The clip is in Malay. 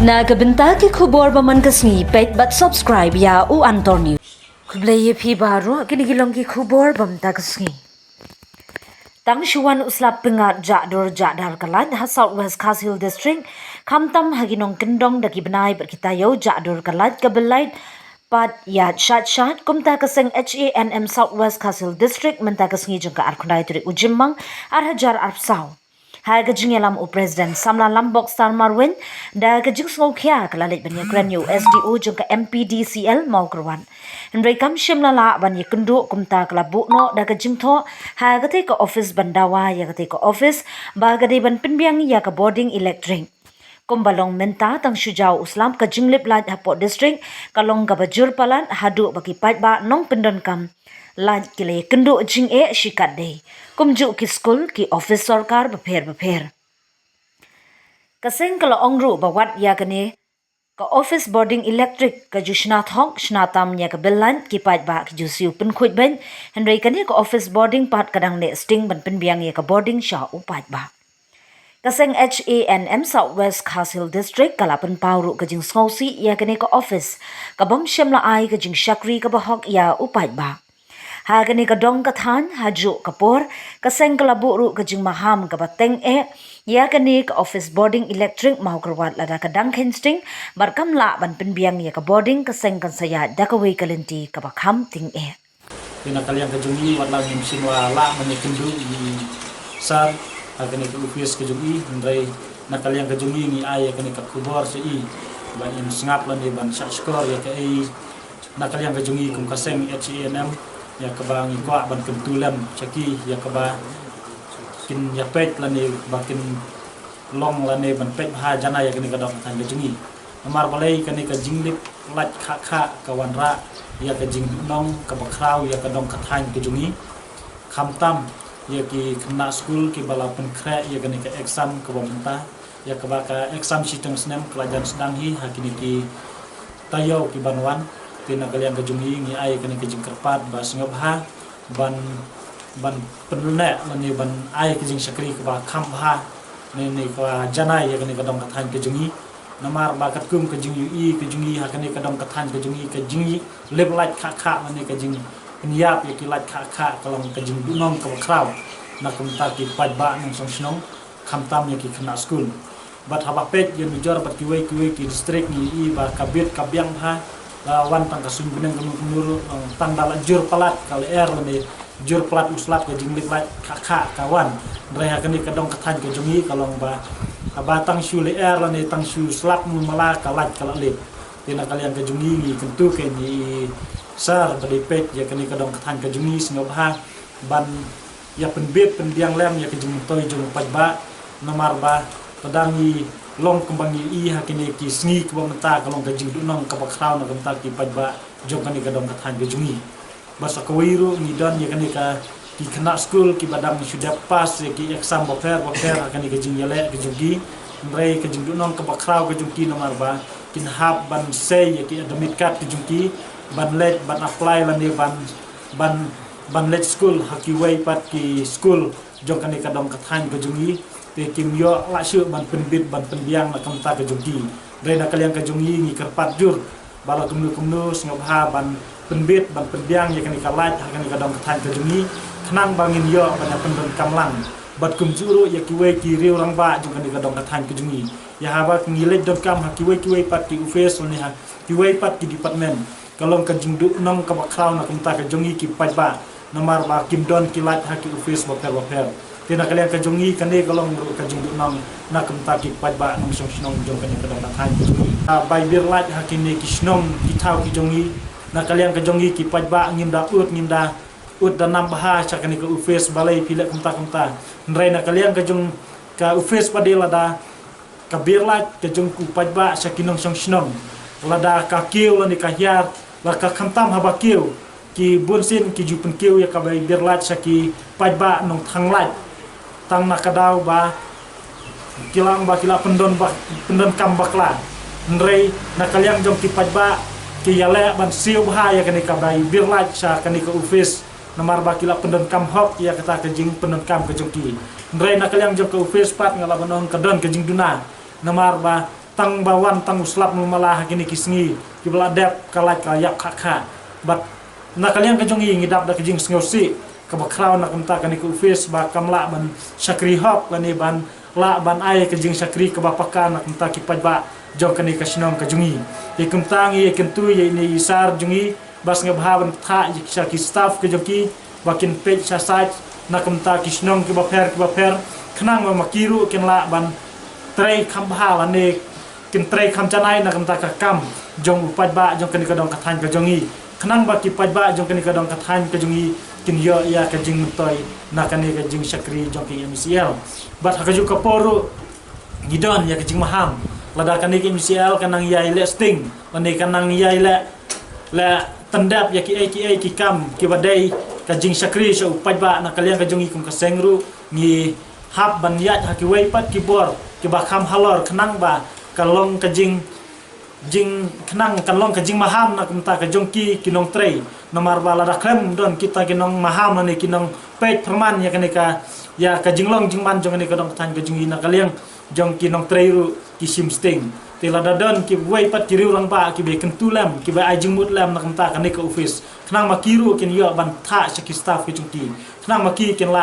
Nagabenta ke khubor baman kasni pet but subscribe ya u Antor News. Kublay phi baru kinigilong ki khubor bamta kasni. Tang shuwan uslap pengat jadar kalan ha Southwest Khas Hill District kamtam haginong kendong daki benai berkitayo jador kalat kabelait pat yat shat kumta kaseng HANM Southwest Khas Hill District menta kasngi jengka arkunai turik ujimmang arhajar arpsau. Hai kajing yalam u Presiden Samla Lambok Star Marwin da kajing sngokya kalalit banya kranyo SDO jengka MPDCL mau kerwan. Hendrai kam shimlala banya kendu kumta kalabu no da kajing tho hai kate ka office bandawa ya kate ka office ba gade ban pinbiang ya ka boarding electric. Kumbalong menta tang shujau uslam kajing lip lat hapo district kalong ka bajur palan hadu baki pat ba nong pendon kam. Lan kile kendu jing shikat day. Kumju ki school ki office sarkar bapher. Kaseng kalau ongru bawat ya kene ka office boarding electric ka jushna thong shnatam ya ka belan ki pat ba ki jusiu pen khut ben henry kane ka office boarding pat kadang ne sting ban pen biang ya ka boarding sha upat ba. Kaseng HANM Southwest Khas Hill District kalapan pauru ka jing sngosi ya kane ka office ka bam shemla ai ka jing shakri ka bahok ya upat ba. Hagani ka dong kathan haju kapor kaseng kalabu ru ka jing maham ka bateng ya kani ka office boarding electric mau kerwat lada ka dang hensting barkam la ban penbiang ya ka boarding kaseng kan saya dakaway kalenti ka bakham ting Pinakaliang kajungi wala ng sinwala manikindu ni sar hagani ka office kajungi ndray nakaliang kajungi ni ay kani ka kubor sa ban in sngap lan ban shakskor ya ka ay nakaliang kajungi kung kaseng HANM ya kaba ngikwa ban kentulam chaki ya kaba kin ya pet lani bakin long lani ban pet ha jana ya kini kadang tan kajungi amar balai kani ka jinglip lat kha kawan ra ya ka jing nong ka bakrau ya kadang kathan kajungi khamtam ya ki kena school ki balapan kra ya kani ka exam ka bomta ya kaba ka exam sistem snem pelajaran sedang hi hakini ki tayo ki banwan tina kaliang kajungi ngi ay kani kajing kerpat ba singop ha ban penne lani ban ay kajing sakri ka ba kham ha ni ka janai ya kani kadong kathan kajungi namar ba kat kum kajing ui kajungi ha kani kadong kathan kajungi kajingi lep lat kha lani kajing penyap ya ki lat kha kalong kajing dunong ka kraw na kumta ki pat ba nang song snong khamtam ya ki khna school bat haba pet ya nujor bat kiwe ki district ni ba kabit kabyang ha wan tang kasun beneng kenur tang dala jur pelat kali ni jur pelat uslap ke jinglik lat kha kawan reha kani kadong kathan ke jungi kalong ba abatang shu ni tang shu slap mu mala kalat kalale tina kalian ke jungi ni kentu ke ni sar bali pet ya kani kadong kathan ke jungi singop ha ban ya penbet pendiang lem ya ke jung toy jung ba nomar ba padangi long kembangi hakini ki sngi ko mata kalong ka jing dunong ka bakraw na kamta ki padba jong kani kadong kathan ke jungi basa kawiru ni don ya kani ka ki kena school ki badam sudah pas ya ki exam bofer hakani ke jing yale ke jungi mrei ke jing dunong ka bakraw ke jungki nomar ba kin hab ban say ya ki admit card ke jungki ban let ban apply lan ban let school haki way pat ki school jong kani kadong kathan ke jungi te kim yo la shu ban penbit ban penbiang na kamta ke jungi rena kaliang ke jungi ngi kerpat jur bala kumnu singop ha ban penbit ban penbiang ya kani kalat ha kani kadang kathan ke jungi khnang bangin yo ban pendon kamlang bat kum juru ya kiwe ki riu rang ba jung kani kadang kathan ke jungi ya ha ba ngilet dot kam ha kiwe pat ki ufes ni ha kiwe pat ki department kalong ke jing du nong ka bakraw na kamta ke jungi ki pat ba namar ba kim don kilat ha ki ufes boper tina kalian kajungi kani kalong kajung nong na kamta ki padba nong song jong kani kadang kathan kajungi bai bir lat hakini ki snom ki thau ki jongi na kalian kajungi ki padba ngimda ut da nam baha chakani ka ufes balai pila kamta nrai na kalian kajung ka ufes padela da ka bir lat kajung ku padba sakinong song lada ka kiu lani ka hiar la ka kamtam haba kiu ki bunsin ki jupen kiu ya ka bai bir lat saki padba nong thanglat tang nakadaw ba kilang ba kila pendon kam bakla nrei nakaliang jom kipat ba ki yale ban siu ba ya kani ka bai birlaj sa kani ka office namar ba kila pendon kam hok ya kata ke jing pendon kam ke jongki nrei nakaliang jom ka office pat ngala banong kadon ke jing duna namar ba tang bawan tang uslap malah kini kisngi kibla dep kalai kayak kakha bat nakalian kejongi ngidap da kejing sngosi kabakraw nak umta kani ku office ba kamla ban syakri hop kani ban la ban ai kejing syakri kabapaka nak umta kipaj ba jong kani kasnom kejungi ikum tang ye kentu ye ni isar jungi bas ngabhaban tha syaki staff kejoki bakin page sa site nak umta kisnom ke baper khnang ma makiru ken la ban trei khambha lane kin trei kham chanai nak umta ka kam jong upaj ba jong kani kadong kathan kejongi khnang ba kipaj ba jong kani kadong kathan kejungi kin yo ya kajing mutoy nakani kajing syakri jongki MCL bat hakaju kaporu gidon ya kajing maham lada kani MCL kanang ya ile sting lani kanang ya ile la tandap ya ki kam ki badai kajing syakri so upajba nakalian kajung ikum kasengru ni hab ban ya haki wei pat ki bor ki ba kham halor kanang ba kalong kajing jing kenang kalong kajing maham nak umta kajongki kinong trei nomor bala da krem don kita kinong maham ni kinong pet perman ya kanika ya kajing long jing man jong ni kadong tan kajing ina kaliang jong kinong trei ru kisim sting tila da don ki wei pat kiri orang ba ki be kentulam ki be ajing mut lam nak umta kanika office kenang makiru kin yo ban tha syaki staff ki jongki kenang maki kin la